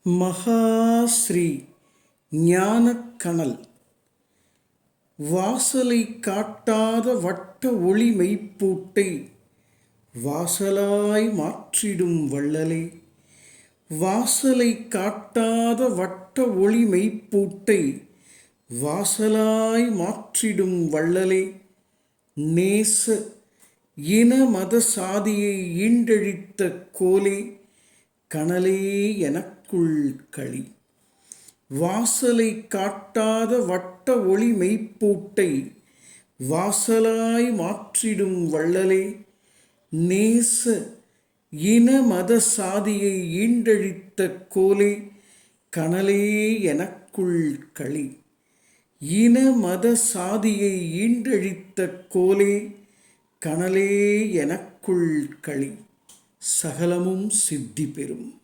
மகாஸ்ரீ ஞானக்கனல் வாசலை காட்டாத வட்ட ஒளி மெய்ப்பூட்டை வாசலாய் மாற்றிடும் வள்ளலே. வாசலை காட்டாத வட்ட ஒளி மெய்ப்பூட்டை வாசலாய் மாற்றிடும் வள்ளலே. நேச இன மத சாதியை ஈண்டழித்த கோலே, கனலே எனக்குள் களி. வாசலை காட்டாத வட்ட ஒளி மெய்ப்பூட்டை வாசலாய் மாற்றிடும் வள்ளலே. நேச இன மத சாதியை ஈண்டழித்த கோலே, கனலே எனக்குள் களி. இன மத சாதியை ஈண்டழித்த கோலே, கனலே எனக்குள் களி. சகலமும் சித்தி பெறும்.